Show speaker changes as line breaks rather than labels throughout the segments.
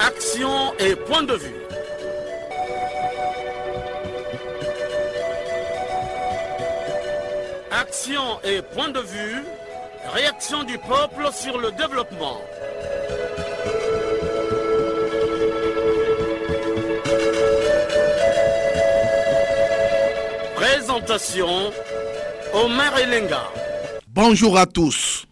Action et point de vue. Action et point de vue. Réaction du peuple sur le développement. Présentation, Omer Elenga.
Bonjour à tous.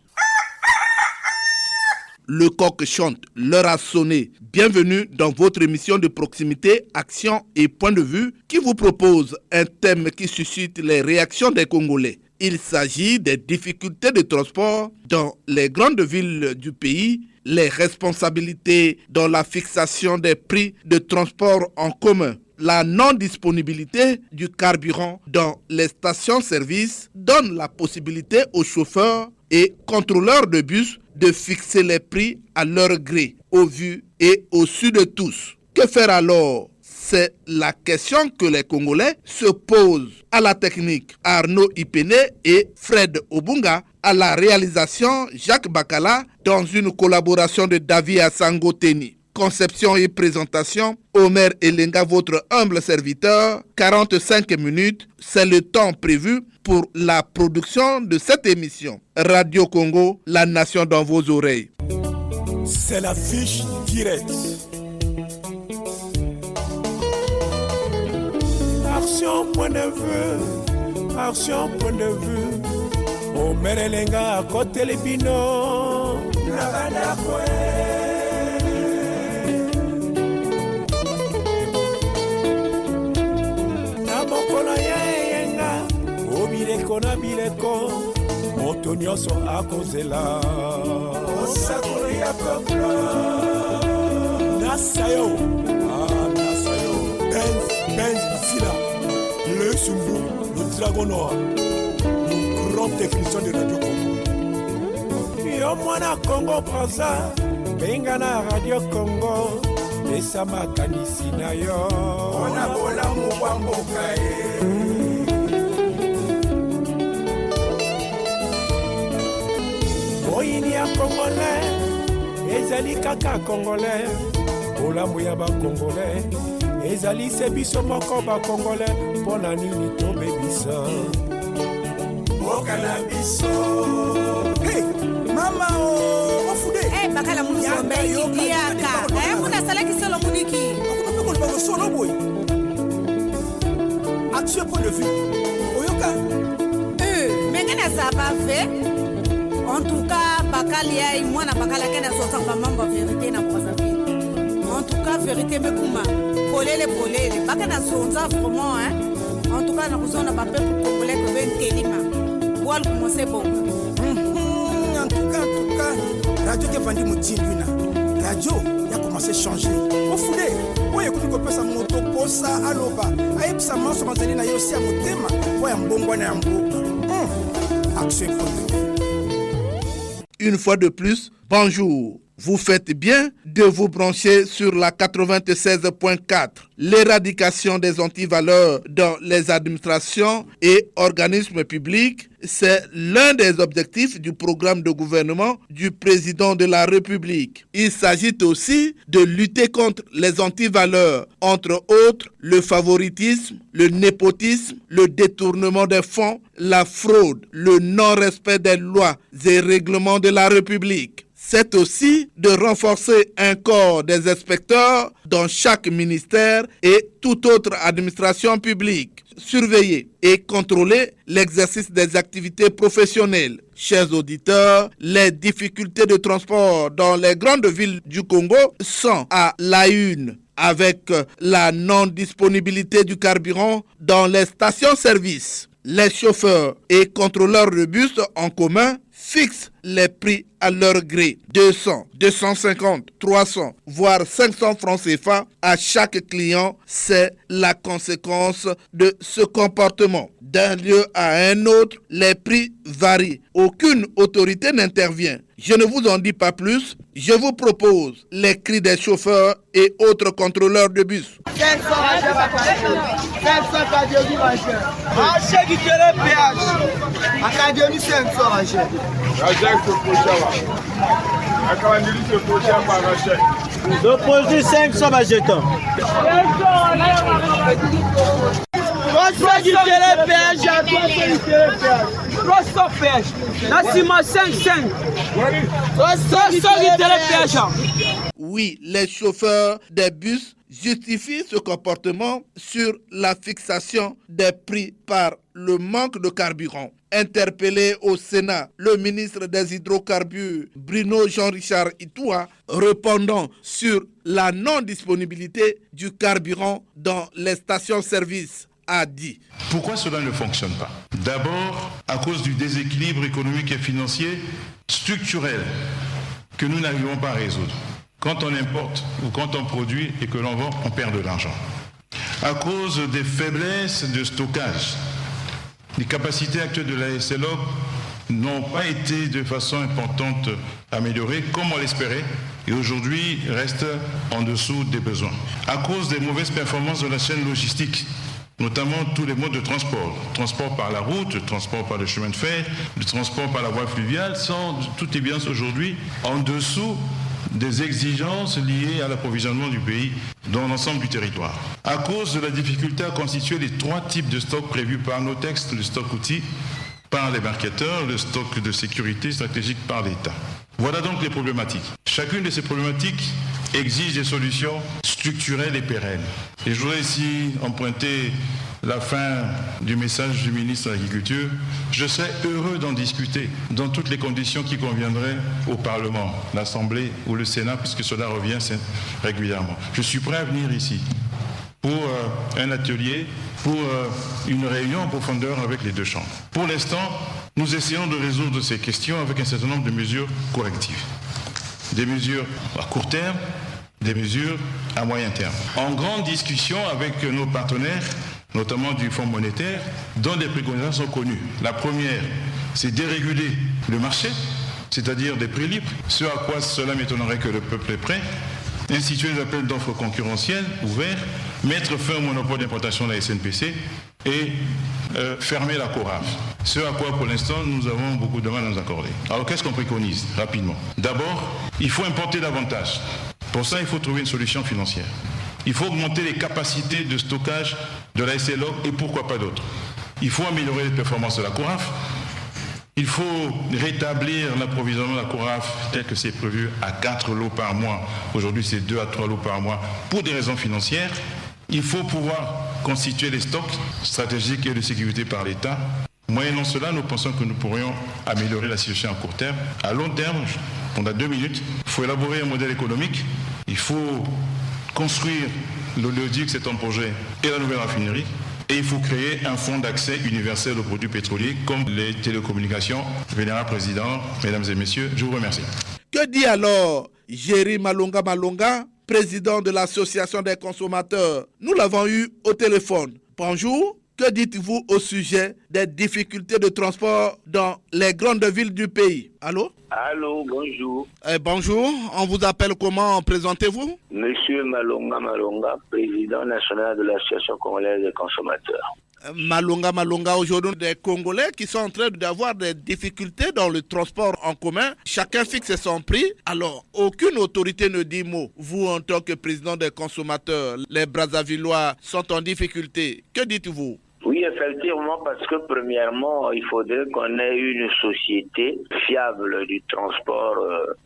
Le coq chante, l'heure a sonné. Bienvenue dans votre émission de proximité, action et point de vue qui vous propose un thème qui suscite les réactions des Congolais. Il s'agit des difficultés de transport dans les grandes villes du pays, les responsabilités dans la fixation des prix de transport en commun, la non-disponibilité du carburant dans les stations-service donne la possibilité aux chauffeurs et contrôleurs de bus de fixer les prix à leur gré, au vu et au su de tous. Que faire alors ? C'est la question que les Congolais se posent. À la technique, Arnaud Ipene et Fred Obunga. À la réalisation, Jacques Bakala, dans une collaboration de David Asango Teni. Conception et présentation, Omer Elenga, votre humble serviteur. 45 minutes, c'est le temps prévu pour la production de cette émission. Radio Congo, la nation dans vos oreilles.
C'est la fiche directe. Action, point de vue. Action, point de vue. Omer Elenga, à côté les binos. Na bileko moto nyonso akozela osakolo ya peuple nasayo Benz Sila le Sumbu, le dragon noir, le grand technicien de Radio Congo. Yo mwana Congo Brazza benga na Radio Congo pesa makanisi na yo ona bolamu bwa mboka Oyini ya Congolais, ezali kaka Congolais, olambu ya ba Congolais, ezali se biso moko ba Congolais, pona nini tobebisa. Okala biso. Hey, mama o, ofude.
Hey, bakala munu sombe ikidiaka. Muna salaki solo muniki.
Akupepe ko ba solo boy. Action point de vue. Oyoka.
Mengena saba fait. En tout cas, Bakalia et moi, Bakala Kena sont en membre vérité dans Brazzaville. En tout cas, vérité me kouma. Polé les Bakana sont vraiment, hein. En tout cas, nous avons pas peur pour congolais que ben telima. Voilà comment c'est bon.
En tout cas, radio qui a vendu mon tibuna. Radio, il a commencé à changer. Au foulé, moi, il y a que sa moto, posa, aloba. Aïe, sa main sur ma télé, il y a aussi un mot thème. Ouais, un bon bon, un bon. Action pour nous.
Une fois de plus, bonjour. Vous faites bien de vous brancher sur la 96.4. L'éradication des antivaleurs dans les administrations et organismes publics, c'est l'un des objectifs du programme de gouvernement du président de la République. Il s'agit aussi de lutter contre les antivaleurs, entre autres le favoritisme, le népotisme, le détournement des fonds, la fraude, le non-respect des lois et règlements de la République. C'est aussi de renforcer un corps des inspecteurs dans chaque ministère et toute autre administration publique. Surveiller et contrôler l'exercice des activités professionnelles. Chers auditeurs, les difficultés de transport dans les grandes villes du Congo sont à la une, avec la non-disponibilité du carburant dans les stations-service. Les chauffeurs et contrôleurs de bus en commun fixent les prix à leur gré. 200, 250, 300, voire 500 francs CFA à chaque client, c'est la conséquence de ce comportement. D'un lieu à un autre, les prix varient. Aucune autorité n'intervient. Je ne vous en dis pas plus. Je vous propose les cris des chauffeurs et autres contrôleurs de bus.
500 Académie Rachel. Rachel qui tient le péage. Académie 500 Rachel. Rachel se prochain. Académie se prochain par Rachel. Déposer 500 jetons. 300 du télépéage à 300 du télépéage. 300 péage. Là, c'est ma 5. 300 du télépéage.
Oui, les chauffeurs des bus justifient ce comportement sur la fixation des prix par le manque de carburant. Interpellé au Sénat, le ministre des Hydrocarbures, Bruno Jean-Richard Itoua, répondant sur la non-disponibilité du carburant dans les stations-service, a dit.
Pourquoi cela ne fonctionne pas? D'abord, à cause du déséquilibre économique et financier structurel que nous n'arrivons pas à résoudre. Quand on importe ou quand on produit et que l'on vend, on perd de l'argent. À cause des faiblesses de stockage, les capacités actuelles de la SLO n'ont pas été de façon importante améliorées comme on l'espérait et aujourd'hui restent en dessous des besoins. À cause des mauvaises performances de la chaîne logistique, notamment tous les modes de transport. Transport par la route, le transport par le chemin de fer, le transport par la voie fluviale, sont toutes les biens aujourd'hui en dessous des exigences liées à l'approvisionnement du pays dans l'ensemble du territoire. À cause de la difficulté à constituer les 3 types de stocks prévus par nos textes, le stock outil par les marketeurs, le stock de sécurité stratégique par l'État. Voilà donc les problématiques. Chacune de ces problématiques exige des solutions structurelles et pérennes. Et je voudrais ici emprunter la fin du message du ministre de l'Agriculture. Je serais heureux d'en discuter dans toutes les conditions qui conviendraient au Parlement, l'Assemblée ou le Sénat, puisque cela revient régulièrement. Je suis prêt à venir ici pour un atelier, pour une réunion en profondeur avec les 2 chambres. Pour l'instant, nous essayons de résoudre ces questions avec un certain nombre de mesures correctives. Des mesures à court terme, des mesures à moyen terme. En grande discussion avec nos partenaires, notamment du Fonds monétaire, dont les préconisations sont connues. La première, c'est déréguler le marché, c'est-à-dire des prix libres, ce à quoi cela m'étonnerait que le peuple est prêt, instituer des appels d'offres concurrentiels ouverts, mettre fin au monopole d'importation de la SNPC et fermer la CORAF. Ce à quoi pour l'instant nous avons beaucoup de mal à nous accorder. Alors qu'est-ce qu'on préconise rapidement? D'abord, il faut importer davantage. Pour ça, il faut trouver une solution financière. Il faut augmenter les capacités de stockage de la SLO et pourquoi pas d'autres. Il faut améliorer les performances de la CORAF. Il faut rétablir l'approvisionnement de la CORAF tel que c'est prévu à 4 lots par mois. Aujourd'hui, c'est 2 à 3 lots par mois pour des raisons financières. Il faut pouvoir constituer les stocks stratégiques et de sécurité par l'État. Moyennant cela, nous pensons que nous pourrions améliorer la situation à court terme. À long terme, on a 2 minutes, il faut élaborer un modèle économique. Il faut construire l'oléoduc, c'est un projet, et la nouvelle raffinerie. Et il faut créer un fonds d'accès universel aux produits pétroliers comme les télécommunications. Vénérable Président, Mesdames et Messieurs, je vous remercie.
Que dit alors Jerry Malonga Malonga, président de l'Association des consommateurs? Nous l'avons eu au téléphone. Bonjour. Que dites-vous au sujet des difficultés de transport dans les grandes villes du pays? Allô?
Allô, bonjour.
Bonjour, on vous appelle comment? Présentez-vous?
Monsieur Malonga Malonga, président national de l'Association congolaise des consommateurs.
Malonga Malonga, aujourd'hui des Congolais qui sont en train d'avoir des difficultés dans le transport en commun. Chacun fixe son prix. Alors, aucune autorité ne dit mot. Vous, en tant que président des consommateurs, les Brazzavillois sont en difficulté. Que dites-vous?
Oui, effectivement, parce que premièrement, il faudrait qu'on ait une société fiable du transport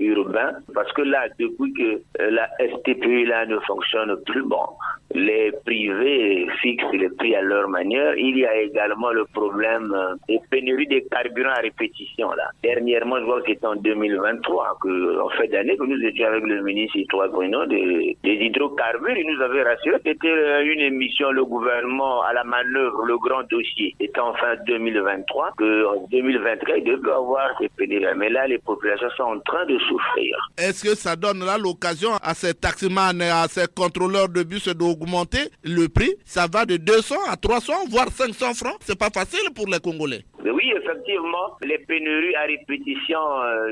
urbain. Parce que là, depuis que la STPU là ne fonctionne plus, bon, les privés fixent les prix à leur manière. Il y a également le problème des pénuries de carburant à répétition là. Dernièrement, je vois que c'était en 2023, en fin d'année, que nous étions avec le ministre Itoua Bruno des hydrocarbures. Il nous avait rassuré que c'était une émission, le gouvernement à la manœuvre, le grand dossier était en fin 2023, qu'en 2024, il devait avoir ces pénuries. Mais là, les populations sont en train de souffrir.
Est-ce que ça donne là l'occasion à ces taximans et à ces contrôleurs de bus d'augmenter le prix? Ça va de 200 à 300, voire 500 francs. C'est pas facile pour les Congolais.
Oui, effectivement, les pénuries à répétition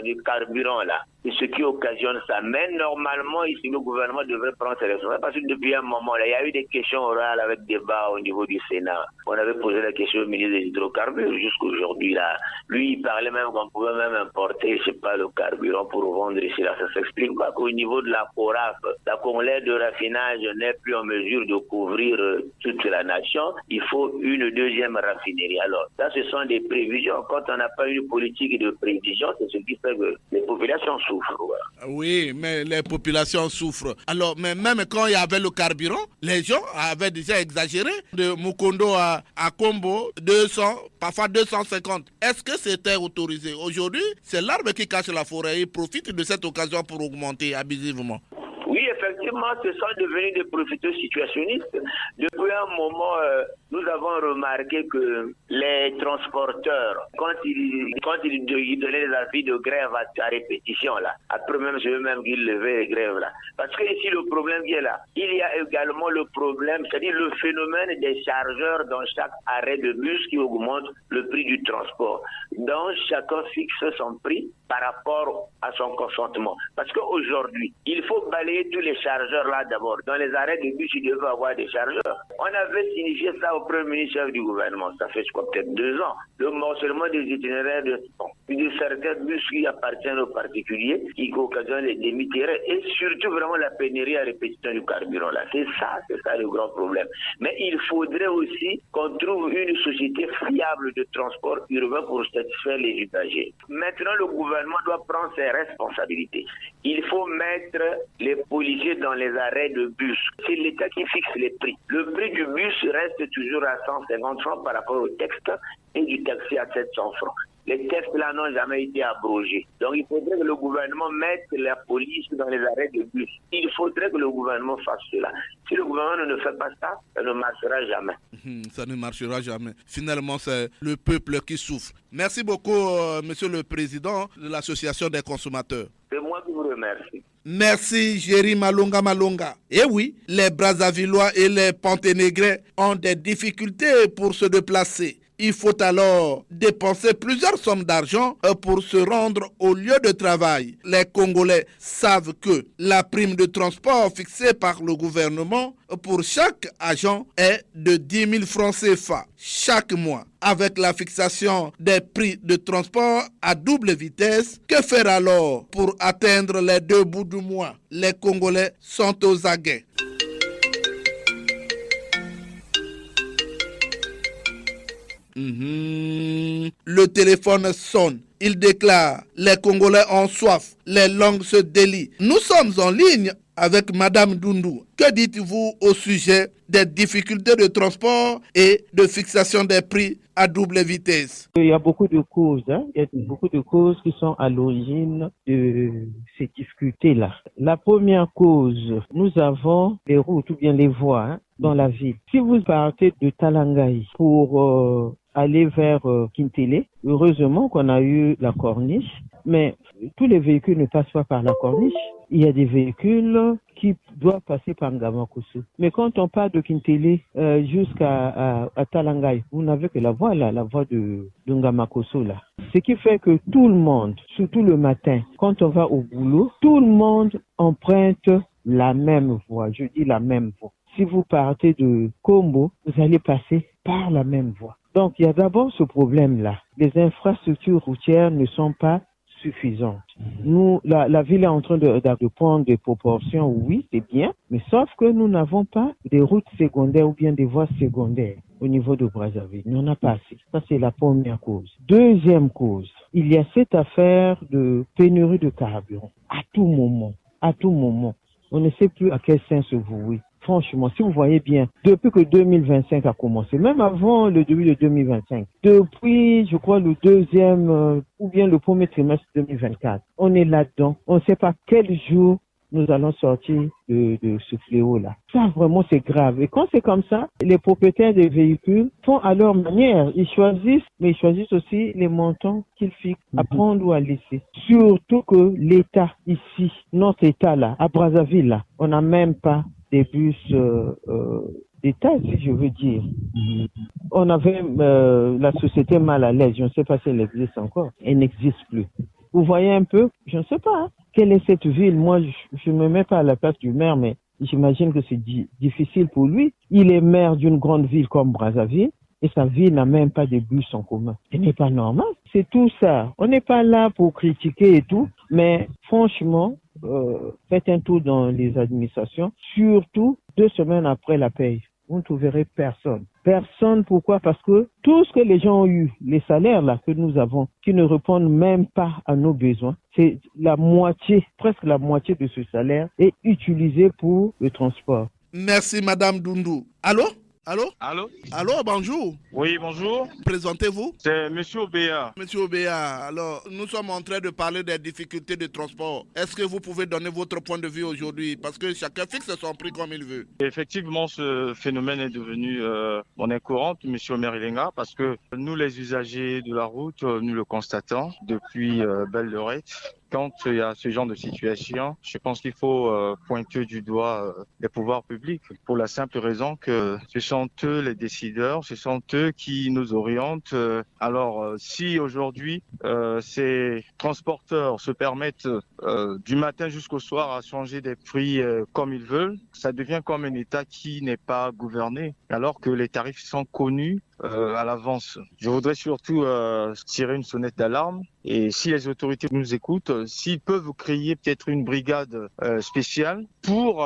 du carburant là. ce qui occasionne ça. Mais normalement, ici, le gouvernement devrait prendre ses responsabilités parce que depuis un moment, là, il y a eu des questions orales avec débat au niveau du Sénat. On avait posé la question au ministre des Hydrocarbures jusqu'aujourd'hui, là. Lui, il parlait même qu'on pouvait même importer, je sais pas, le carburant pour vendre ici, là. Ça s'explique pas qu'au niveau de la CORAF, la Congolaise de raffinage n'est plus en mesure de couvrir toute la nation. Il faut une deuxième raffinerie. Alors, ça, ce sont des prévisions. Quand on n'a pas une politique de prévision, c'est ce qui fait que les populations souffrent. Voilà.
Oui, mais les populations souffrent. Alors, mais même quand il y avait le carburant, les gens avaient déjà exagéré. De Mukondo à Kombo, 200, parfois 250. Est-ce que c'était autorisé? Aujourd'hui, c'est l'arbre qui cache la forêt. Il profite de cette occasion pour augmenter abusivement.
Oui, effectivement, ce sont devenus des profiteurs situationnistes. Depuis un moment, nous avons remarqué que les transporteurs, quand ils donnaient des avis de grève à répétition, là, après même, je veux même qu'ils levaient les grèves, là. Parce que ici, le problème qui est là, il y a également le problème, c'est-à-dire le phénomène des chargeurs dans chaque arrêt de bus qui augmente le prix du transport. Donc, chacun fixe son prix par rapport à son consentement. Parce qu'aujourd'hui, il faut balayer tous les chargeurs là d'abord. Dans les arrêts de bus, il devait avoir des chargeurs. On avait signifié ça au premier ministre chef du gouvernement. Ça fait, je crois, peut-être 2 ans. Le morcellement des itinéraires de certains bus qui appartiennent aux particuliers, qui occasionnent les demi-terrains et surtout vraiment la pénurie à répétition du carburant là. C'est ça le grand problème. Mais il faudrait aussi qu'on trouve une société fiable de transport urbain pour satisfaire les usagers. Maintenant, le gouvernement doit prendre ses responsabilités. Il faut mettre les policiers dans les arrêts de bus. C'est l'État qui fixe les prix. Le prix du bus reste toujours à 150 francs par rapport au texte et du taxi à 700 francs. Les textes là n'ont jamais été abrogés. Donc il faudrait que le gouvernement mette la police dans les arrêts de bus. Il faudrait que le gouvernement fasse cela. Si le gouvernement ne fait pas ça, ça ne marchera jamais.
Ça ne marchera jamais. Finalement, c'est le peuple qui souffre. Merci beaucoup, Monsieur le Président de l'Association des consommateurs.
C'est moi qui vous remercie.
Merci, Jerry Malonga. Et oui, les Brazzavillois et les Ponténégrais ont des difficultés pour se déplacer. Il faut alors dépenser plusieurs sommes d'argent pour se rendre au lieu de travail. Les Congolais savent que la prime de transport fixée par le gouvernement pour chaque agent est de 10 000 francs CFA chaque mois. Avec la fixation des prix de transport à double vitesse, que faire alors pour atteindre les 2 bouts du mois? Les Congolais sont aux aguets. Le téléphone sonne. Il déclare: les Congolais ont soif, les langues se délient. Nous sommes en ligne avec Madame Doundou. Que dites-vous au sujet des difficultés de transport et de fixation des prix à double vitesse?
Il y a beaucoup de causes. Il y a beaucoup de causes qui sont à l'origine de ces difficultés-là. La première cause, nous avons les routes ou bien les voies dans la ville. Si vous partez de Talangaï pour aller vers Kintélé, heureusement qu'on a eu la corniche, mais tous les véhicules ne passent pas par la corniche. Il y a des véhicules qui doivent passer par Ngamakoso. Mais quand on part de Kintélé jusqu'à Talangaï, vous n'avez que la voie là, la voie de Ngamakoso là. Ce qui fait que tout le monde, surtout le matin, quand on va au boulot, tout le monde emprunte la même voie. Je dis la même voie. Si vous partez de Kombo, vous allez passer par la même voie. Donc, il y a d'abord ce problème-là. Les infrastructures routières ne sont pas suffisantes. Nous, la ville est en train de prendre des proportions, oui, c'est bien, mais sauf que nous n'avons pas des routes secondaires ou bien des voies secondaires au niveau de Brazzaville. Il n'y en a pas assez. Ça, c'est la première cause. Deuxième cause, il y a cette affaire de pénurie de carburant. À tout moment. On ne sait plus à quel sens se vouer. Franchement, si vous voyez bien, depuis que 2025 a commencé, même avant le début de 2025, depuis, je crois, le deuxième ou bien le premier trimestre 2024, on est là-dedans. On ne sait pas quel jour nous allons sortir de ce fléau-là. Ça, vraiment, c'est grave. Et quand c'est comme ça, les propriétaires des véhicules font à leur manière. Ils choisissent, mais ils choisissent aussi les montants qu'ils fixent à prendre ou à laisser. Surtout que l'État ici, notre État là, à Brazzaville là, on n'a même pas des bus d'État, si je veux dire. On avait la société mal à l'aise, je ne sais pas si elle existe encore. Elle n'existe plus. Vous voyez un peu, je ne sais pas, hein, quelle est cette ville. Moi, je ne me mets pas à la place du maire, mais j'imagine que c'est difficile pour lui. Il est maire d'une grande ville comme Brazzaville et sa ville n'a même pas de bus en commun. Ce n'est pas normal. C'est tout ça. On n'est pas là pour critiquer et tout, mais franchement, faites un tour dans les administrations, surtout 2 semaines après la paye. Vous ne trouverez personne. Personne, pourquoi? Parce que tout ce que les gens ont eu, les salaires là que nous avons, qui ne répondent même pas à nos besoins, c'est la moitié, presque la moitié de ce salaire est utilisé pour le transport.
Merci Madame Doundou. Allô? Allô?
Allô?
Allô, bonjour.
Oui, bonjour.
Présentez-vous.
C'est Monsieur Obéa.
Monsieur Obéa, alors nous sommes en train de parler des difficultés de transport. Est-ce que vous pouvez donner votre point de vue aujourd'hui? Parce que chacun fixe son prix comme il veut.
Effectivement, ce phénomène est devenu monnaie courante, Monsieur Omer Ilenga, parce que nous, les usagers de la route, nous le constatons depuis belle lurette. Quand il y a ce genre de situation, je pense qu'il faut pointer du doigt les pouvoirs publics pour la simple raison que ce sont eux les décideurs, ce sont eux qui nous orientent. Alors, si aujourd'hui ces transporteurs se permettent du matin jusqu'au soir à changer des prix comme ils veulent, ça devient comme un État qui n'est pas gouverné, alors que les tarifs sont connus à l'avance. Je voudrais surtout tirer une sonnette d'alarme. Et si les autorités nous écoutent, s'ils peuvent créer peut-être une brigade spéciale pour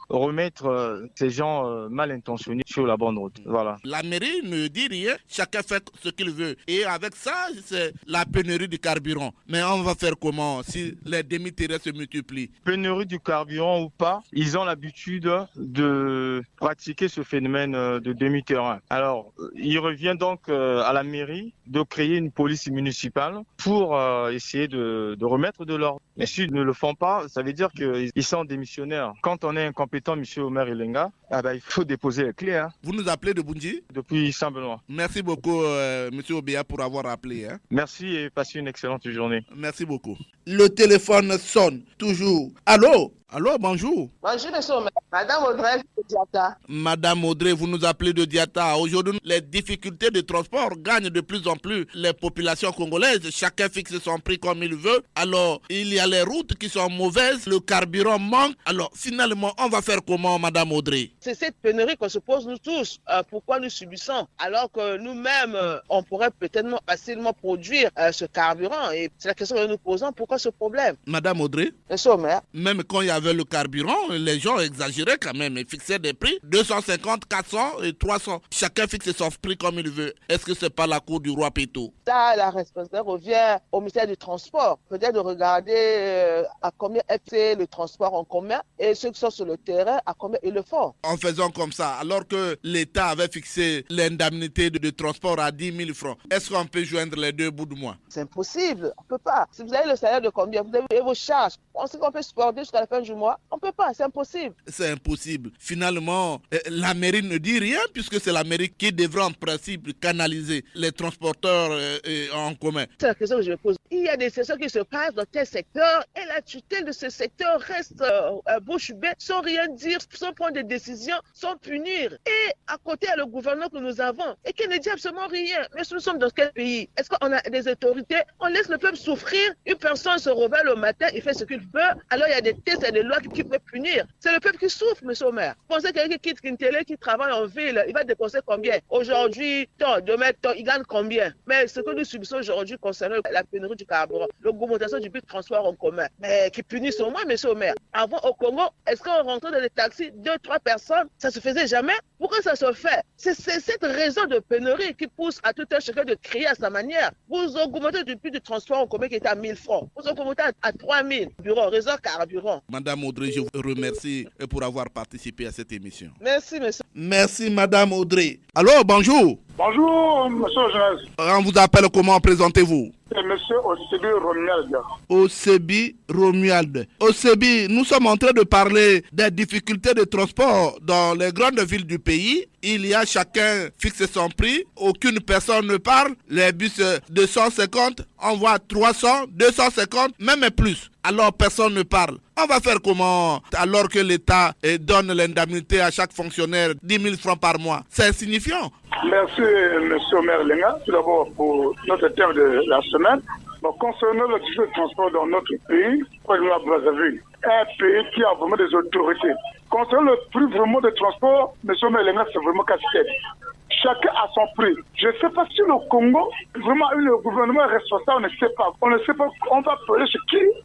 remettre ces gens mal intentionnés sur la bonne route. Voilà.
La mairie ne dit rien, chacun fait ce qu'il veut. Et avec ça, c'est la pénurie du carburant. Mais on va faire comment si les demi-terrains se multiplient?
Pénurie du carburant ou pas, ils ont l'habitude de pratiquer ce phénomène de demi-terrain. Alors, il revient donc à la mairie de créer une police municipale pour essayer de remettre de l'ordre. Mais s'ils ne le font pas, ça veut dire qu'ils sont démissionnaires. Quand on est incompétent, M. Omer Ilenga, il faut déposer les clés. Hein.
Vous nous appelez de Bunji?
Depuis Saint-Benoît.
Merci beaucoup, M. Obéa, pour avoir appelé. Hein.
Merci et passez une excellente journée.
Merci beaucoup. Le téléphone sonne toujours. Allô? Allô, bonjour.
Bonjour, monsieur Omer. Madame Audrey de Diata.
Madame Audrey, vous nous appelez de Diata. Aujourd'hui, les difficultés de transport gagnent de plus en plus les populations congolaises. Chacun fixe son prix comme il veut. Alors, il y a les routes qui sont mauvaises, le carburant manque. Alors, finalement, on va faire comment, Madame Audrey?
C'est cette pénurie qu'on se pose nous tous. Pourquoi nous subissons? Alors que nous-mêmes, on pourrait peut-être facilement produire ce carburant. Et c'est la question que nous nous posons. Pourquoi ce problème?
Madame Audrey?
Monsieur Omer.
Même quand il y avait le carburant, les gens exagéraient quand même et fixaient des prix 250, 400 et 300. Chacun fixe son prix comme il veut. Est-ce que c'est pas la cour du roi Péto?
Ça, la responsabilité revient au ministère du Transport. Peut-être de regarder à combien est le transport en commun et ceux qui sont sur le terrain, à combien ils le font.
En faisant comme ça, alors que l'État avait fixé l'indemnité de transport à 10 000 francs, est-ce qu'on peut joindre les deux bouts de mois?
C'est impossible, on ne peut pas. Si vous avez le salaire de combien, vous avez vos charges, on sait qu'on peut supporter jusqu'à la fin du mois, on ne peut pas, c'est impossible.
C'est impossible. Finalement, la mairie ne dit rien puisque c'est la mairie qui devrait en principe canaliser les transporteurs en commun.
C'est la question que je me pose. Il y a des situations qui se passent dans tel secteur et la tutelle de ce secteur reste bouche bée sans rien dire, sans prendre des décisions, sans punir. Et à côté, il y a le gouvernement que nous avons et qui ne dit absolument rien. Mais nous sommes dans quel pays? Est-ce qu'on a des autorités? On laisse le peuple souffrir. Une personne se réveille le matin, il fait ce qu'il peut. Alors il y a des tests et des lois qui peuvent punir. C'est le peuple qui souffre, monsieur Omer. Vous pensez que quelqu'un qui quitte Kintélé, qui travaille en ville, il va dépenser combien? Aujourd'hui, tant, demain, tant, il gagne combien? Mais ce que nous subissons aujourd'hui concernant la pénurie du carburant, l'augmentation du prix de transport en commun, mais qui punissent au moins, monsieur Omer. Avant, au Congo, est-ce qu'on rentrait dans les taxis, 2-3 personnes? Ça se faisait jamais? Pourquoi ça se fait? C'est cette raison de pénurie qui pousse à tout un chacun de crier à sa manière. Vous augmentez du prix du transport en commun qui était à 1 000 francs. Vous augmentez à 3 000 bureaux, réseau carburant.
Madame Audrey, je vous remercie pour avoir participé à cette émission.
Merci, monsieur.
Merci, Madame Audrey. Alors, bonjour.
Bonjour, monsieur Jeunesse.
On vous appelle comment? Présentez-vous.
C'est monsieur Osebi Romuald.
Osebi Romuald. Osebi, nous sommes en train de parler des difficultés de transport dans les grandes villes du pays. Il y a chacun fixe son prix, aucune personne ne parle. Les bus 250, on voit 300, 250, même plus. Alors personne ne parle. On va faire comment alors que l'État donne l'indemnité à chaque fonctionnaire 10 000 francs par mois? C'est insignifiant.
Merci, monsieur Omer Ilenga, tout d'abord pour notre thème de la semaine. Bon, concernant le système de transport dans notre pays, comme la Brazzaville, un pays qui a vraiment des autorités. Concernant le prix vraiment de transport, M. Melenga, c'est vraiment casse-tête. Chacun a son prix. Je ne sais pas si le Congo, vraiment, le gouvernement est responsable, on ne sait pas. On ne sait pas, on va appeler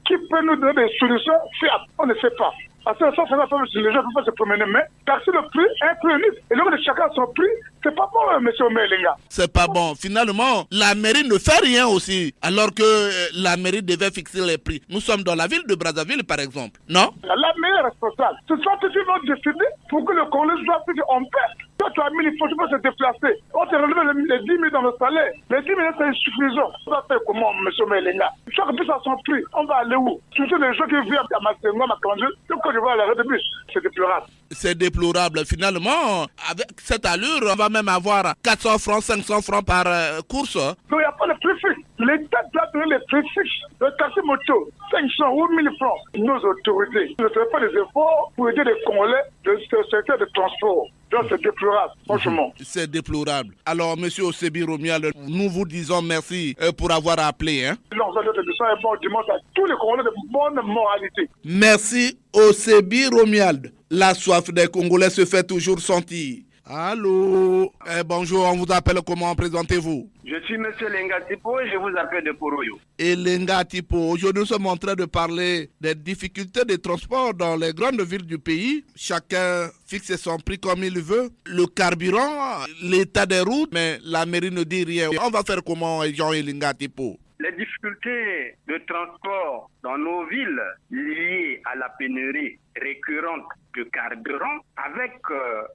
qui peut nous donner des solutions fiables. On ne sait pas. Parce que ça, les gens ne peuvent pas se promener, mais taxer le prix, un prix unique. Et donc, chacun a son prix, c'est pas bon, M. Melenga.
C'est pas bon. Finalement, la mairie ne fait rien aussi, alors que la mairie devait fixer les prix. Nous sommes dans la ville de Brazzaville, par exemple, non?
La mairie est responsable. Ce sont ceux qui vont décider pour que le Congolais soit dit on paie. Toi, tu as mis, il faut se déplacer. On te relevé les 10 000 dans le salaire. Les 10 000, c'est insuffisant. On va faire comment, M. Melenga? Chaque bus a son prix. On va aller où? Surtout les gens qui vivent à Massengo, à Makange, donc je vais à l'arrêt de bus. C'est déplorable.
C'est déplorable. Finalement, avec cette allure, on va même avoir 400 francs, 500 francs par course.
Donc, il n'y a pas de prix fixe. L'État doit donner les prix fixes. Le taxi moto, 500 ou 1000 francs. Nos autorités ne font pas des efforts pour aider les Congolais de ce secteur de transport. Donc, c'est déplorable, franchement.
C'est déplorable. Alors, M. Osebi Romuald, nous vous disons merci pour avoir appelé.
L'ensemble de ça est bon dimanche à tous les Congolais de bonne moralité.
Merci, Osebi Romuald. La soif des Congolais se fait toujours sentir. Allô, bonjour, on vous appelle comment? Présentez-vous.
Je suis M. Lenga Tipo et je vous appelle de Poroyo.
Et Lenga Tipo, aujourd'hui nous sommes en train de parler des difficultés de transport dans les grandes villes du pays. Chacun fixe son prix comme il veut. Le carburant, l'état des routes, mais la mairie ne dit rien. On va faire comment, Jean et Lenga Tipo?
Les difficultés de transport dans nos villes liées à la pénurie récurrente de carburant avec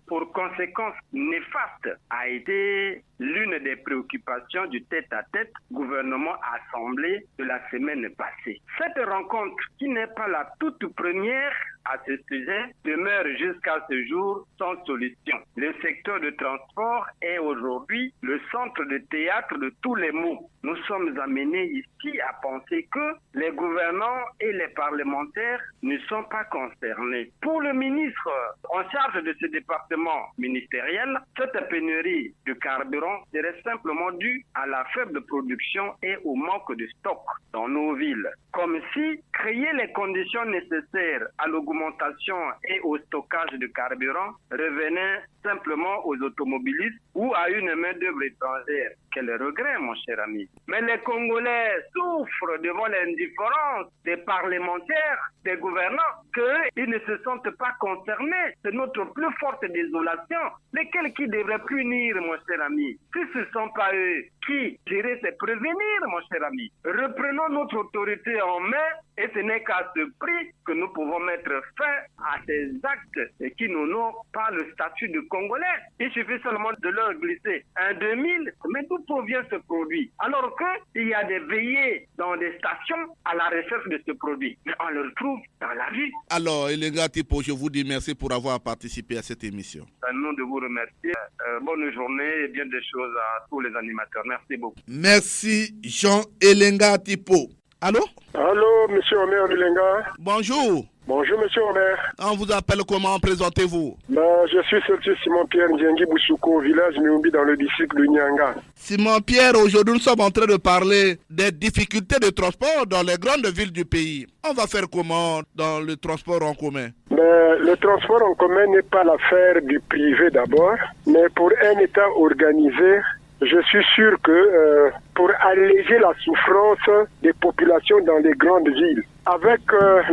pour conséquence néfaste a été l'une des préoccupations du tête-à-tête gouvernement-assemblée de la semaine passée. Cette rencontre, qui n'est pas la toute première à ce sujet, demeure jusqu'à ce jour sans solution. Le secteur de transport est aujourd'hui le centre de théâtre de tous les maux. Nous sommes amenés ici à penser que les gouvernants et les parlementaires ne sont pas concernés. Pour le ministre en charge de ce département ministériel, cette pénurie de carburant serait simplement due à la faible production et au manque de stock dans nos villes. Comme si créer les conditions nécessaires à l'augmentation et au stockage de carburant revenait simplement aux automobilistes ou à une main-d'œuvre étrangère. Quel regret, mon cher ami. Mais les Congolais souffrent devant l'indifférence des parlementaires, des gouvernants, qu'ils ne se sentent pas concernés. C'est notre plus forte désolation. Lesquels qui devraient punir, mon cher ami? Si ce ne sont pas eux qui devraient se prévenir, mon cher ami. Reprenons notre autorité en main et ce n'est qu'à ce prix que nous pouvons mettre fin à ces actes qui n'ont pas le statut de Congolais. Il suffit seulement de leur glisser un 2000, mais d'où provient ce produit? Alors qu'il y a des veillées dans des stations à la recherche de ce produit. Mais on le trouve dans la rue.
Alors, Lenga Tipo, je vous dis merci pour avoir participé à cette émission.
C'est à nous de vous remercier. Bonne journée et bien des choses à tous les animateurs. Merci beaucoup.
Merci, Jean Elenga Tipo. Allô?
Allô, monsieur Omer Elenga.
Bonjour.
Bonjour, monsieur Omer.
On vous appelle comment? Présentez-vous.
Je suis Celsius Simon-Pierre Ndiengi Boussouko, au village Miumbi dans le district de Nyanga.
Simon-Pierre, aujourd'hui nous sommes en train de parler des difficultés de transport dans les grandes villes du pays. On va faire comment dans le transport en commun?
Le transport en commun n'est pas l'affaire du privé d'abord, mais pour un État organisé, je suis sûr que pour alléger la souffrance des populations dans les grandes villes, avec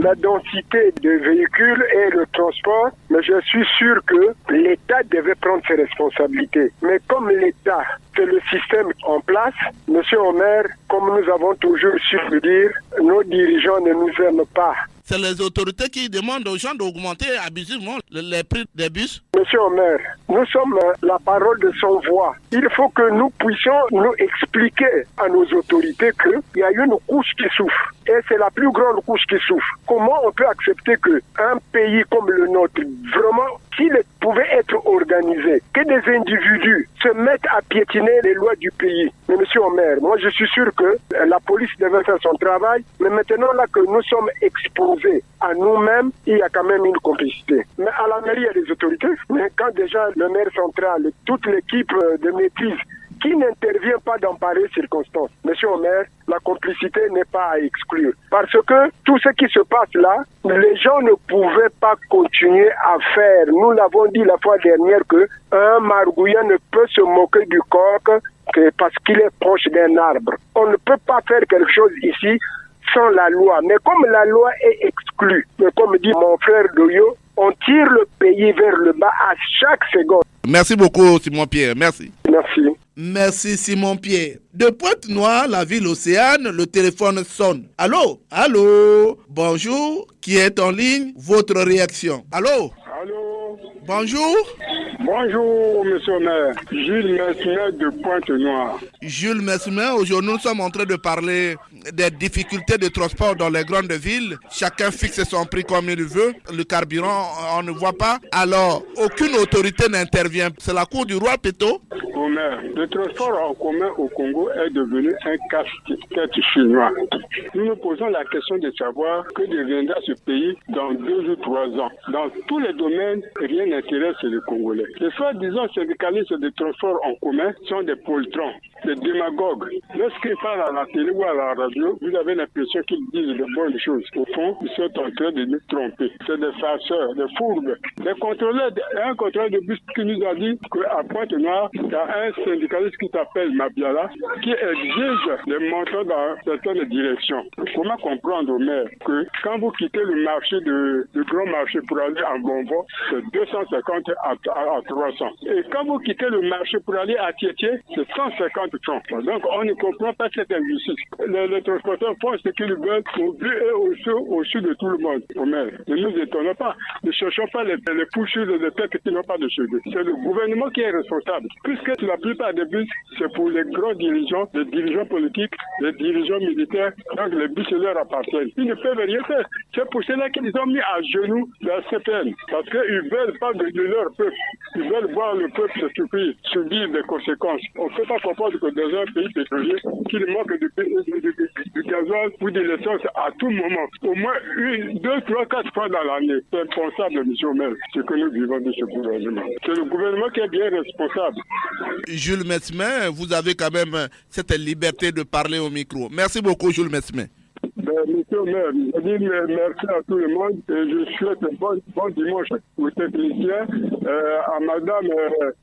la densité de véhicules et le transport, mais je suis sûr que l'État devait prendre ses responsabilités. Mais comme l'État fait le système en place, Monsieur Omer, comme nous avons toujours su le dire, nos dirigeants ne nous aiment pas.
C'est les autorités qui demandent aux gens d'augmenter abusivement les prix des bus?
Monsieur Omer, nous sommes la parole de son voix. Il faut que nous puissions nous expliquer à nos autorités qu'il y a une couche qui souffre. Et c'est la plus grande couche qui souffre. Comment on peut accepter qu'un pays comme le nôtre, vraiment, s'il pouvait être organisé, que des individus se mettent à piétiner les lois du pays? Mais monsieur Omer, moi je suis sûr que la police devait faire son travail, mais maintenant là que nous sommes exposés à nous-mêmes, il y a quand même une complicité. Mais à la mairie, il y a des autorités, mais quand déjà le maire central, toute l'équipe de maîtrise qui n'intervient pas dans pareilles circonstances. Monsieur Omer, la complicité n'est pas à exclure. Parce que tout ce qui se passe là, les gens ne pouvaient pas continuer à faire. Nous l'avons dit la fois dernière que un Margouillan ne peut se moquer du coq que parce qu'il est proche d'un arbre. On ne peut pas faire quelque chose ici sans la loi. Mais comme la loi est exclue, comme dit mon frère Doyo, on tire le pays vers le bas à chaque seconde.
Merci beaucoup, Simon-Pierre. Merci.
Merci.
Merci, Simon-Pierre. De Pointe-Noire, la ville Océane, le téléphone sonne. Allô? Allô? Bonjour. Qui est en ligne? Votre réaction. Allô?
Allô?
Bonjour.
Bonjour, monsieur le maire. Jules Mesmer de Pointe-Noire.
Jules Mesmer, aujourd'hui nous sommes en train de parler des difficultés de transport dans les grandes villes. Chacun fixe son prix comme il veut. Le carburant, on ne voit pas. Alors, aucune autorité n'intervient. C'est la cour du roi plutôt?
Au maire, le transport en commun au Congo est devenu un casse-tête chinois. Nous nous posons la question de savoir que deviendra ce pays dans 2 ou 3 ans. Dans tous les domaines, rien n'intéresse les Congolais. Les soi-disant syndicalistes de transport en commun sont des poltrons, des démagogues. Lorsqu'ils parlent à la télé ou à la radio, vous avez l'impression qu'ils disent de bonnes choses. Au fond, ils sont en train de nous tromper. C'est des farceurs, des fourbes. Un contrôleur de bus qui nous a dit qu'à Pointe-Noire, il y a un syndicaliste qui s'appelle Mabiala qui exige des montants dans certaines directions. Comment comprendre au maire que quand vous quittez le marché du grand marché pour aller en Bonbon, c'est 250 à 300. Et quand vous quittez le marché pour aller à Tieté, c'est 150 francs. Donc on ne comprend pas cette injustice. Les transporteurs font ce qu'ils veulent au but et au-dessus de tout le monde. Au maire, ne nous étonnons pas. Ne cherchons pas les poussures de têtes qui n'ont pas de cheveux. C'est le gouvernement qui est responsable. Puisque la plupart des bus, c'est pour les grands dirigeants, les dirigeants politiques, les dirigeants militaires. Donc les bus leur appartiennent. Ils ne peuvent rien faire. C'est pour cela qu'ils ont mis à genoux la CPN. Parce qu'ils ne veulent pas de leur peuple. Ils veulent voir le peuple se subir des conséquences. On ne peut pas comprendre que dans un pays pétrolier, qu'il manque du gasoil ou de l'essence à tout moment. Au moins 1, 2, 3, 4 fois dans l'année. C'est impensable, monsieur le maire, ce que nous vivons de ce gouvernement. C'est le gouvernement qui est bien responsable.
Jules Mesmer, vous avez quand même cette liberté de parler au micro. Merci beaucoup, Jules Mesmer.
Monsieur le maire, je dis merci à tout le monde et je souhaite un bon dimanche aux techniciens, à madame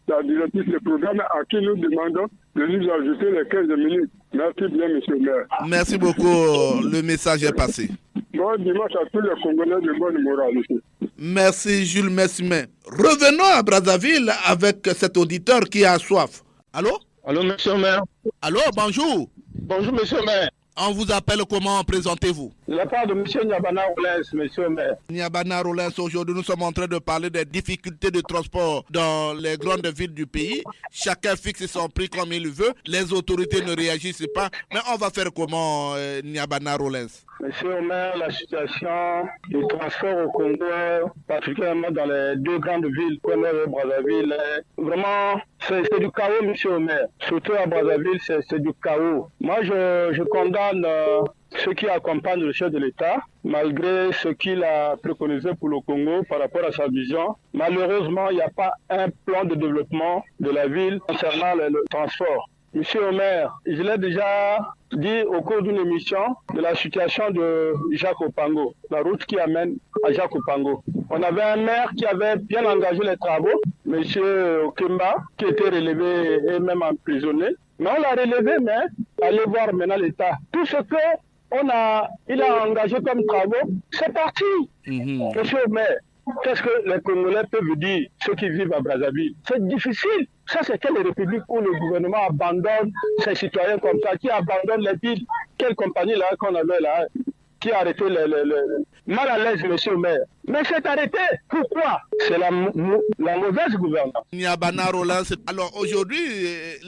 la directrice du programme à qui nous demandons de nous ajouter les 15 minutes. Merci bien, monsieur le maire.
Merci beaucoup, le message est passé.
Bon dimanche à tous les Congolais de bonne moralité.
Merci Jules Mesmer. Revenons à Brazzaville avec cet auditeur qui a soif. Allô?
Allô, monsieur le maire.
Allô, bonjour.
Bonjour, monsieur le maire.
On vous appelle comment? Présentez-vous.
De la part de M. Niabana Rollins, monsieur le maire.
Niabana Rollins, aujourd'hui nous sommes en train de parler des difficultés de transport dans les grandes villes du pays. Chacun fixe son prix comme il veut. Les autorités ne réagissent pas. Mais on va faire comment, Niabana Rollins?
Monsieur le maire, la situation du transport au Congo, particulièrement dans les 2 grandes villes, Pointe-Noire et Brazzaville, vraiment, c'est du chaos, monsieur le maire. Surtout à Brazzaville, c'est du chaos. Moi, je condamne ceux qui accompagnent le chef de l'État, malgré ce qu'il a préconisé pour le Congo par rapport à sa vision. Malheureusement, il n'y a pas un plan de développement de la ville concernant le transport. Monsieur le maire, je l'ai déjà dit au cours d'une émission de la situation de Jacques Opango, la route qui amène à Jacques Opango. On avait un maire qui avait bien engagé les travaux, monsieur Okemba, qui était relevé et même emprisonné. Mais on l'a relevé, mais allez voir maintenant l'État. Tout ce qu'il a engagé comme travaux, c'est parti. Monsieur le maire, qu'est-ce que les Congolais peuvent dire, ceux qui vivent à Brazzaville? C'est difficile. Ça, c'est quelle république où le gouvernement abandonne ses citoyens comme ça, qui abandonne les villes? Quelle compagnie là qu'on avait là, qui a arrêté mal à l'aise, monsieur le maire? Mais c'est arrêté. Pourquoi? C'est la mauvaise gouvernance.
Niabana Rollins, alors aujourd'hui,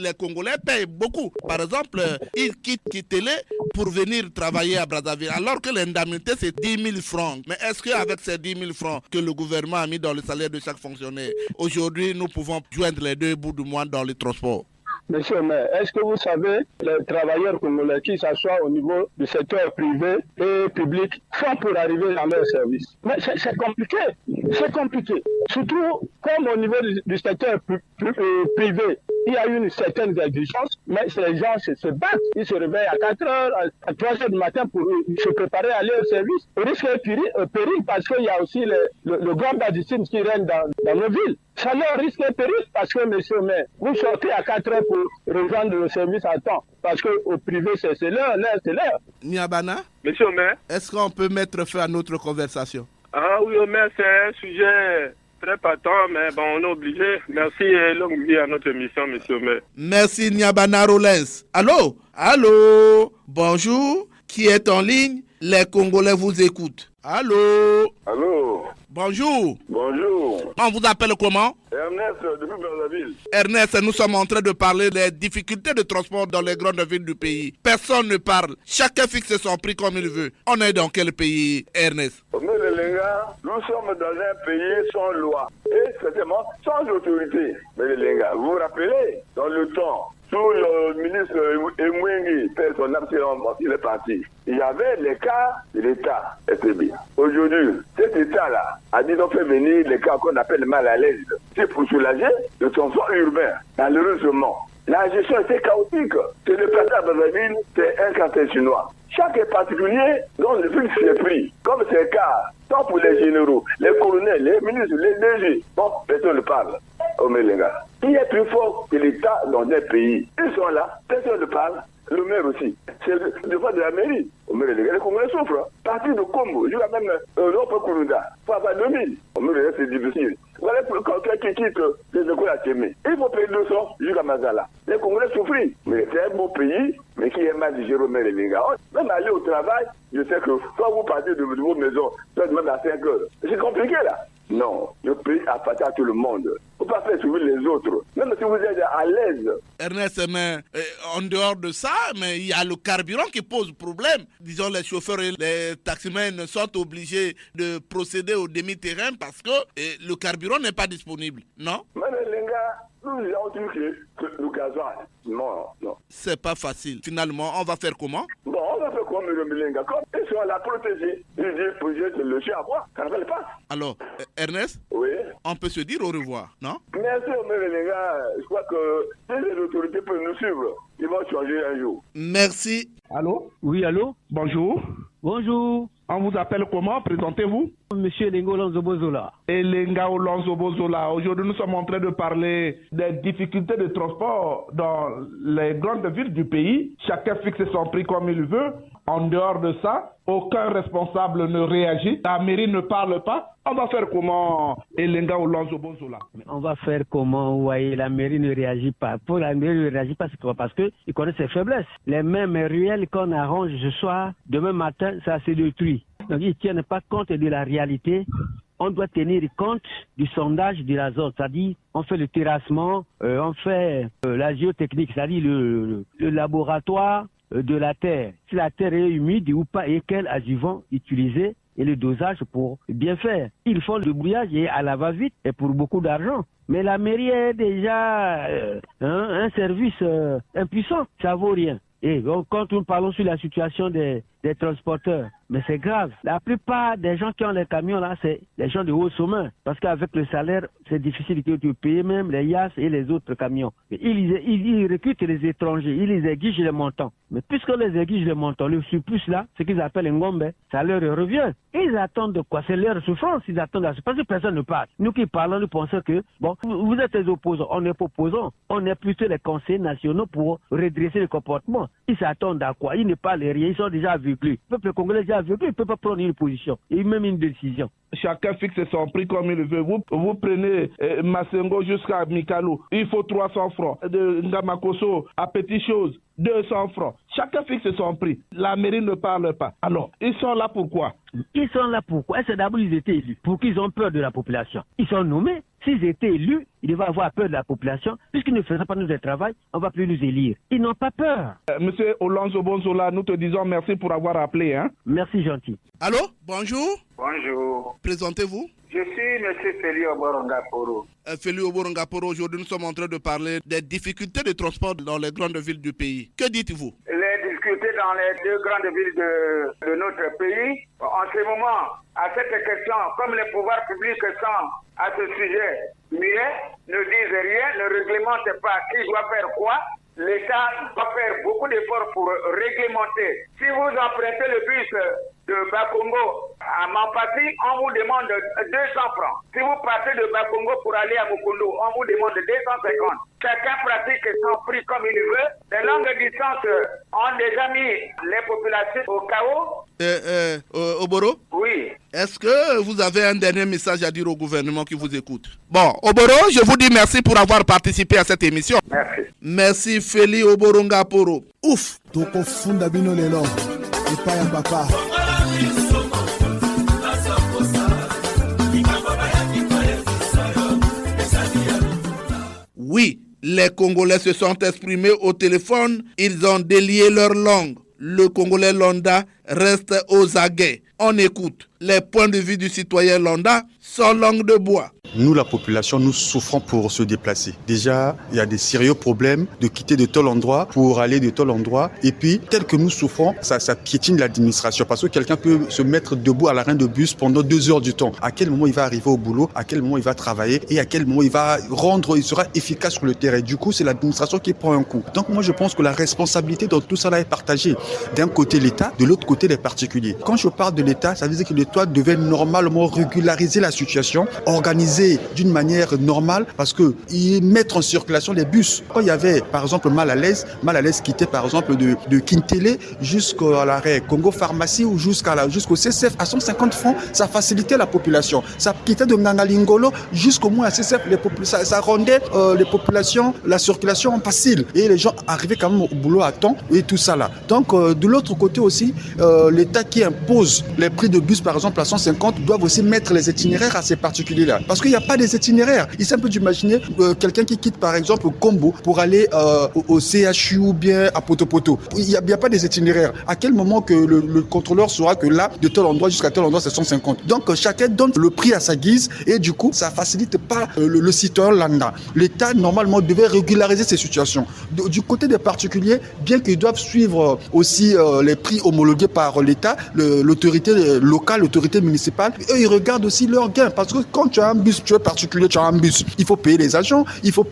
les Congolais payent beaucoup. Par exemple, ils quittent Kitele pour venir travailler à Brazzaville, alors que l'indemnité c'est 10 000 francs. Mais est-ce qu'avec ces 10 000 francs que le gouvernement a mis dans le salaire de chaque fonctionnaire, aujourd'hui nous pouvons joindre les 2 bouts du mois dans le transport?
Monsieur le maire, est-ce que vous savez, les travailleurs congolais qui s'assoient au niveau du secteur privé et public font pour arriver dans leur service? Mais c'est compliqué, Surtout comme au niveau du secteur privé,
il y a une certaine exigence, mais les gens se battent. Ils se réveillent à 4 heures, à 3 heures du matin pour se préparer à aller au service. Au risque de péril parce qu'il y a aussi le grand bandisme qui règne dans nos villes. Ça leur risque de péril parce que, monsieur le maire, vous sortez à 4 heures pour rejoindre le service à temps. Parce qu'au privé, c'est l'heure, c'est l'heure.
Niabana,
monsieur le maire,
est-ce qu'on peut mettre fin à notre conversation?
Ah oui, au maire, c'est un sujet très patent, mais bon, on est obligé. Merci et longue vie à notre émission, monsieur le maire.
Merci Niabana Rollins. Allô, bonjour, qui est en ligne? Les Congolais vous écoutent. Allô. Bonjour. On vous appelle comment?
Ernest, depuis Brazzaville.
Ernest, nous sommes en train de parler des difficultés de transport dans les grandes villes du pays. Personne ne parle. Chacun fixe son prix comme il veut. On est dans quel pays, Ernest?
Nous sommes dans un pays sans loi et certainement sans autorité. Mais les Lenga, vous vous rappelez, dans le temps, sous le ministre Emwengi, père son absence, il est parti. Il y avait les cas de l'État, STB. Aujourd'hui, cet État-là a dit qu'on fait venir les cas qu'on appelle mal à l'aise. C'est pour soulager le transport urbain. Malheureusement, la gestion était chaotique. C'est le plateau à Brazzaville, c'est un quartier chinois. Chaque particulier dont le but s'est pris, comme c'est le cas, tant pour les généraux, les colonels, les ministres, les DG, bon, personne ne parle. Oh mais les gars, il est plus fort que l'État dans un pays. Ils sont là, personne ne parle. Le maire aussi. C'est le devoir de la mairie. Oh mais les gars, les Congolais souffrent. Partir de Congo, jusqu'à même l'Europe Kurunda, faut avoir 2000. Oh mais les gars, c'est difficile. Voilà pour quelqu'un qui quitte les écoles à Tchémé. Il faut payer 200 jusqu'à Mazala. Les Congolais souffrent. Mais c'est un beau pays, mais qui est mal digéré, mais les gars. Même aller au travail, je sais que quand vous partez de vos maisons, peut-être même à 5 heures. C'est compliqué là. Non, le pays appartient à tout le monde. Il ne faut pas faire subir les autres, même si vous êtes à l'aise.
Ernest, mais en dehors de ça, mais il y a le carburant qui pose problème. Disons, les chauffeurs et les taximens sont obligés de procéder au demi-terrain parce que le carburant n'est pas disponible, non?
Mais les gars, nous avons dit que le gasoil. Non.
C'est pas facile. Finalement, on va faire comment?
Bon, on va faire comme le Milenga. Comme ils sont là protégés. Ils disent pour le chien à boire. Ça ne pas.
Alors, Ernest?
Oui.
On peut se dire au revoir, non?
Merci, les gars. Je crois que si les autorités peuvent nous suivre, ils vont changer un jour.
Merci.
Allô?
Oui, allô?
Bonjour.
Bonjour.
On vous appelle comment? Présentez-vous.
Monsieur Elenga Olanzo Bozola.
Elenga Olanzo Bozola. Aujourd'hui, nous sommes en train de parler des difficultés de transport dans les grandes villes du pays. Chacun fixe son prix comme il veut. En dehors de ça, aucun responsable ne réagit. La mairie ne parle pas. On va faire comment, Elenga Olanzo Bozola?
On va faire comment? Vous voyez, la mairie ne réagit pas. Pour la mairie ne réagit pas, c'est parce qu'il connaît ses faiblesses. Les mêmes ruelles qu'on arrange ce soir, demain matin, ça se détruit. Donc, ils ne tiennent pas compte de la réalité. On doit tenir compte du sondage de la zone, c'est-à-dire on fait le terrassement, on fait la géotechnique, c'est-à-dire le laboratoire de la terre. Si la terre est humide ou pas et quel adjuvant utiliser et le dosage pour bien faire. Ils font le brouillage et à la va-vite et pour beaucoup d'argent. Mais la mairie est déjà un service impuissant, ça vaut rien. Et donc, quand nous parlons sur la situation des transporteurs, mais c'est grave. La plupart des gens qui ont les camions là, c'est les gens de haut sommet. Parce qu'avec le salaire, c'est difficile de payer même les YAS et les autres camions. Mais ils recrutent les étrangers, ils les aiguisent les montants. Mais puisqu'on les aiguise les montants, le surplus là, ce qu'ils appellent un ngombe, ça leur revient. Et ils attendent de quoi? C'est leur souffrance, ils attendent à ça. Parce que personne ne parle. Nous qui parlons, nous pensons que, bon, vous êtes les opposants, on n'est pas opposants. On est plutôt les conseillers nationaux pour redresser le comportement. Ils s'attendent à quoi? Ils ne parlent rien, ils sont déjà aveugles. Le peuple congolais est déjà aveuglé, il ne peut pas prendre une position, et même une décision.
Chacun fixe son prix comme il veut. Vous prenez Massengo jusqu'à Mikalo, il faut 300 francs. De Ngamakoso à Petite Chose, 200 francs. Chacun fixe son prix. La mairie ne parle pas. Alors, ils sont là pourquoi?
Ils sont là pourquoi? C'est d'abord ils étaient élus. Pour qu'ils ont peur de la population. Ils sont nommés. S'ils étaient élus, ils devaient avoir peur de la population. Puisqu'ils ne faisaient pas nous travail, on ne va plus nous élire. Ils n'ont pas peur.
Monsieur Olanzo Bonzola, nous te disons merci pour avoir appelé. Hein?
Merci, gentil.
Allô? Bonjour.
Bonjour.
Présentez-vous.
Je suis M. Feli Oborongaporo.
Feli Oborongaporo, aujourd'hui nous sommes en train de parler des difficultés de transport dans les grandes villes du pays. Que dites-vous?
Les difficultés dans les deux grandes villes de notre pays. En ce moment, à cette question, comme les pouvoirs publics sont à ce sujet muets, ne disent rien, ne réglementent pas qui doit faire quoi, l'État doit faire beaucoup d'efforts pour réglementer. Si vous empruntez le bus de Bakongo à Mampati, on vous demande 200 francs. Si vous partez de Bakongo pour aller à Mukundu, on vous demande 250. Chacun pratique son prix comme il veut. Les longues distances ont déjà mis les populations au chaos.
Oboro?
Oui.
Est-ce que vous avez un dernier message à dire au gouvernement qui vous écoute? Bon, Oboro, je vous dis merci pour avoir participé à cette émission.
Merci.
Merci Feli Oboronga Poro. Ouf!
Toko funda bino lelo. Epa ya papa.
Oui, les Congolais se sont exprimés au téléphone, ils ont délié leur langue. Le Congolais lambda reste aux aguets. On écoute. Les points de vue du citoyen lambda sont langue de bois.
Nous, la population, nous souffrons pour se déplacer. Déjà, il y a des sérieux problèmes de quitter de tel endroit pour aller de tel endroit. Et puis, tel que nous souffrons, ça piétine l'administration. Parce que quelqu'un peut se mettre debout à l'arrêt de bus pendant 2 heures du temps. À quel moment il va arriver au boulot, à quel moment il va travailler et à quel moment il sera efficace sur le terrain. Du coup, c'est l'administration qui prend un coup. Donc moi, je pense que la responsabilité dans tout ça là est partagée. D'un côté, l'État, de l'autre côté, les particuliers. Quand je parle de l'État, ça veut dire que l'État devait normalement régulariser la situation, organiser d'une manière normale parce que mettre en circulation les bus. Quand il y avait par exemple mal à l'aise quittait par exemple de Kintele jusqu'à l'arrêt Congo Pharmacie ou jusqu'au CCF à 150 francs, ça facilitait la population. Ça quittait de Nangalingolo jusqu'au moins à CCF, ça rendait les populations, la circulation facile et les gens arrivaient quand même au boulot à temps et tout ça là. Donc de l'autre côté aussi, l'État qui impose les prix de bus par exemple à 150 doivent aussi mettre les itinéraires à ces particuliers là. Parce qu'il n'y a pas des itinéraires. Il est simple d'imaginer quelqu'un qui quitte par exemple Combo pour aller au CHU ou bien à Potopoto. Il n'y a pas des itinéraires. À quel moment que le contrôleur saura que là, de tel endroit jusqu'à tel endroit, c'est 150. Donc chacun donne le prix à sa guise et du coup, ça ne facilite pas le citoyen lambda. L'État, normalement, devait régulariser ces situations. Du côté des particuliers, bien qu'ils doivent suivre aussi les prix homologués par l'État, l'autorité locale, l'autorité municipale, eux, ils regardent aussi leurs gains. Parce que quand tu as un bus, tu es particulier, tu as un bus, il faut payer les agents, il faut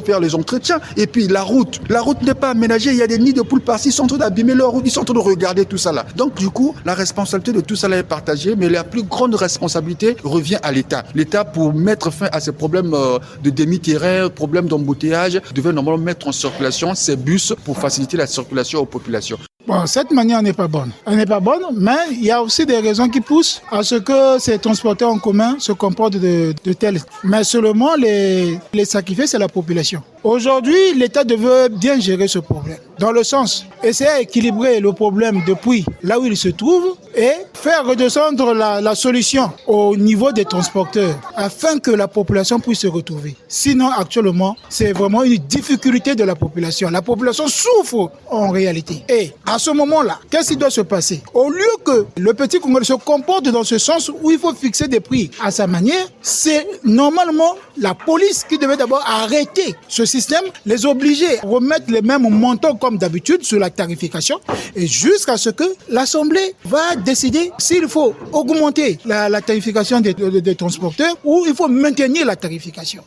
faire les entretiens. Et puis la route n'est pas aménagée, il y a des nids de poules par-ci, ils sont en train d'abîmer leur route, ils sont en train de regarder tout ça là. Donc du coup, la responsabilité de tout ça là est partagée, mais la plus grande responsabilité revient à l'État. L'État, pour mettre fin à ces problèmes de demi-terrain, problèmes d'embouteillage, devait normalement mettre en circulation ces bus pour faciliter la circulation aux populations.
Bon, cette manière n'est pas bonne. Elle n'est pas bonne, mais il y a aussi des raisons qui poussent à ce que ces transporteurs en commun se comportent de telle. Mais seulement les sacrifiés, c'est la population. Aujourd'hui, l'État devait bien gérer ce problème. Dans le sens, essayer d'équilibrer le problème depuis là où il se trouve et faire redescendre la solution au niveau des transporteurs afin que la population puisse se retrouver. Sinon, actuellement, c'est vraiment une difficulté de la population. La population souffre en réalité. Et à ce moment-là, qu'est-ce qui doit se passer? Au lieu que le petit Congolais se comporte dans ce sens où il faut fixer des prix à sa manière, c'est normalement la police qui devait d'abord arrêter ce système, les obliger à remettre les mêmes montants comme d'habitude sur la tarification et jusqu'à ce que l'Assemblée va décider s'il faut augmenter la tarification des transporteurs ou il faut maintenir la tarification.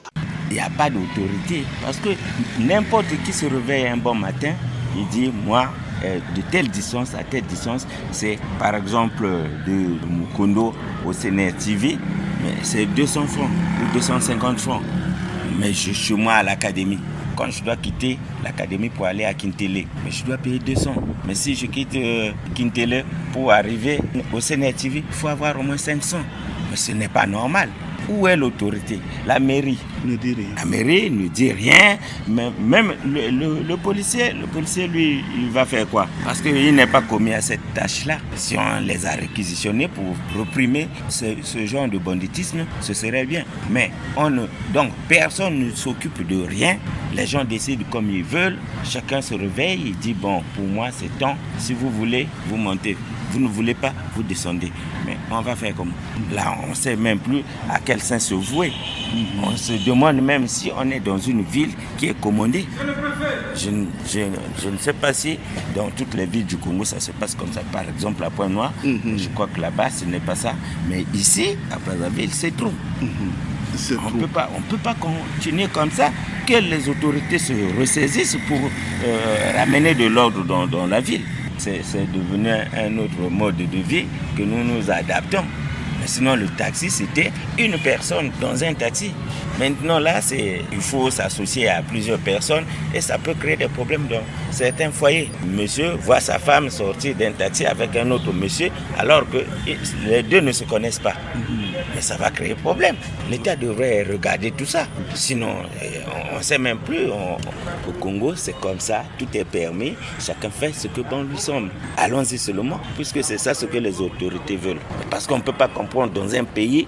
Il n'y a pas d'autorité parce que n'importe qui se réveille un bon matin, il dit moi de telle distance à telle distance, c'est par exemple de Mukondo au Sénégal TV, mais c'est 200 francs ou 250 francs. Mais je suis moi à l'académie. Quand je dois quitter l'académie pour aller à Kintele, mais je dois payer 200. Mais si je quitte Kintele pour arriver au Sénégal TV, il faut avoir au moins 500. Mais ce n'est pas normal. Où est l'autorité? La mairie ne dit rien. La mairie ne dit rien. Mais même le policier, lui, il va faire quoi? Parce qu'il n'est pas commis à cette tâche-là. Si on les a réquisitionnés pour réprimer ce genre de banditisme, ce serait bien. Mais donc personne ne s'occupe de rien. Les gens décident comme ils veulent. Chacun se réveille, il dit bon, pour moi c'est temps. Si vous voulez, vous montez. Vous ne voulez pas, vous descendez. Mais on va faire comment? Là, on ne sait même plus à quel sens se vouer. On se demande même si on est dans une ville qui est commandée. Je ne sais pas si dans toutes les villes du Congo ça se passe comme ça. Par exemple à Pointe-Noire, je crois que là-bas ce n'est pas ça. Mais ici, à Brazzaville, c'est trop. On ne peut pas continuer comme ça, que les autorités se ressaisissent pour ramener de l'ordre dans la ville. C'est devenu un autre mode de vie que nous adaptons. Mais sinon, le taxi, c'était une personne dans un taxi. Maintenant, là, il faut s'associer à plusieurs personnes et ça peut créer des problèmes dans certains foyers. Monsieur voit sa femme sortir d'un taxi avec un autre monsieur alors que les deux ne se connaissent pas. Mais ça va créer problème. L'État devrait regarder tout ça. Sinon, on ne sait même plus. Au Congo, c'est comme ça, tout est permis. Chacun fait ce que bon lui semble. Allons-y seulement, puisque c'est ça ce que les autorités veulent. Parce qu'on ne peut pas comprendre dans un pays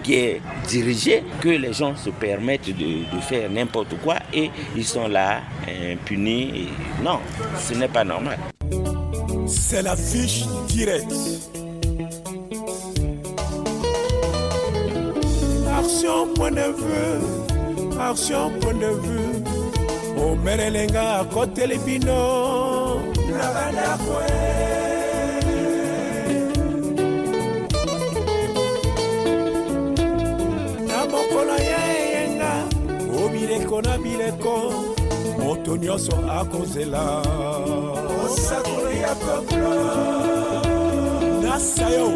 qui est dirigé que les gens se permettent de faire n'importe quoi et ils sont là, impunis. Non, ce n'est pas normal.
C'est la fiche directe. Action, point de vue. Action, point de vue. Au Merelenga, à côté les binos. Na mokolo ya yenga. Obileko na bileko. Moto nyonso akozela. Osakolo ya peuple. Nasayo.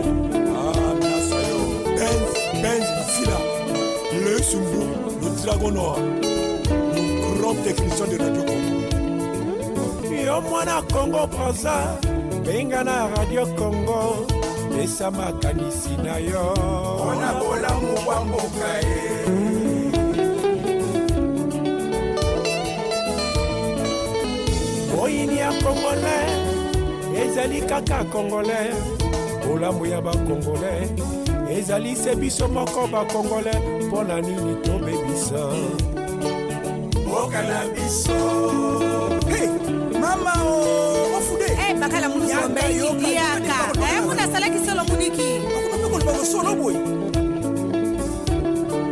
Benz Sila, le Sumbu, le Dragon Noir, le grand technicien de Radio Congo. Yo mwana Congo Brazza, benga na Radio Congo, esama kanisi na yo. Ona bola mwa mboka Boyini ya Congolais, ezali kaka Congolais, olambo ya ba Congolais. Ezali se biso moko ba Congolais pona nini tobebisa boka na biso. Hey mama ofude
bakala munu sombe idiaka muna sala kisolo muniki
ko ko solo boy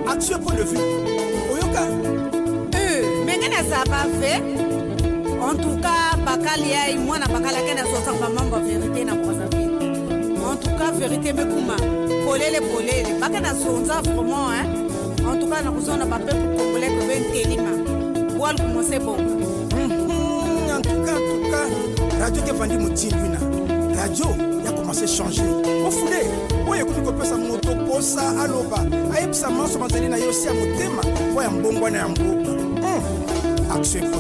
action point de vue oyoka
mengena ça pas fait. En tout cas bakalia mwana bakala kena sosa ba mambo vérité na Brazzaville. En tout cas vérité mekuma polele bakana sonza vraiment en tout cas na kuzona ba peuple congolais ko bentelima wal commencer bon
en tout cas radio ke vandi mutindwina radio ya commencer changer ofude oye kuti kopesa moto posa aloba ayebisa manso mazali na yo si ya motema oya mbongwa na mboka action.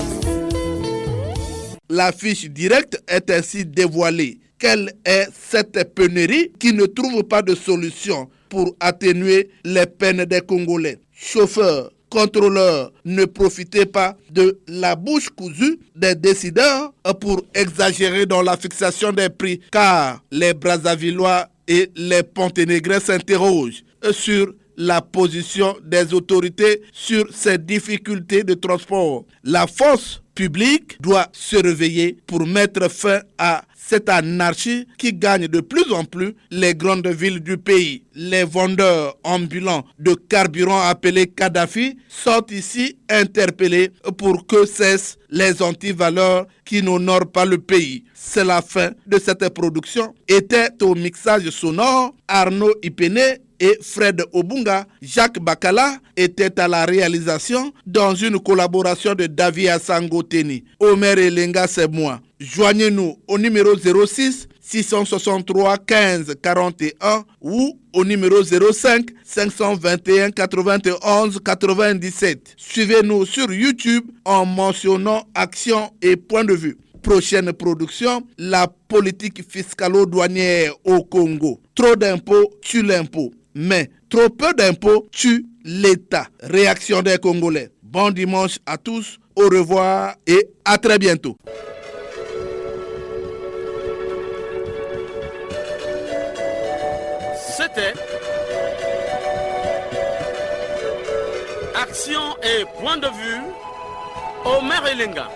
La fiche directe est ainsi dévoilée. Quelle est cette pénurie qui ne trouve pas de solution pour atténuer les peines des Congolais? Chauffeurs, contrôleurs, ne profitez pas de la bouche cousue des décideurs pour exagérer dans la fixation des prix, car les Brazzavillois et les Ponténégrins s'interrogent sur la position des autorités sur ces difficultés de transport. La force publique doit se réveiller pour mettre fin à cette anarchie qui gagne de plus en plus les grandes villes du pays. Les vendeurs ambulants de carburant appelés Kadhafi sont ici interpellés pour que cessent les antivaleurs qui n'honorent pas le pays. C'est la fin de cette production. Était au mixage sonore Arnaud Ipene et Fred Obunga. Jacques Bakala était à la réalisation dans une collaboration de David Asangoteni. Omer Elenga, c'est moi. Joignez-nous au numéro 06 663 15 41 ou au numéro 05 521 91 97. Suivez-nous sur YouTube en mentionnant Action et Point de Vue. Prochaine production, la politique fiscalo-douanière au Congo. Trop d'impôts tue l'impôt, mais trop peu d'impôts tue l'État. Réaction des Congolais. Bon dimanche à tous, au revoir et à très bientôt.
C'était Action et Point de Vue, Omer Elenga.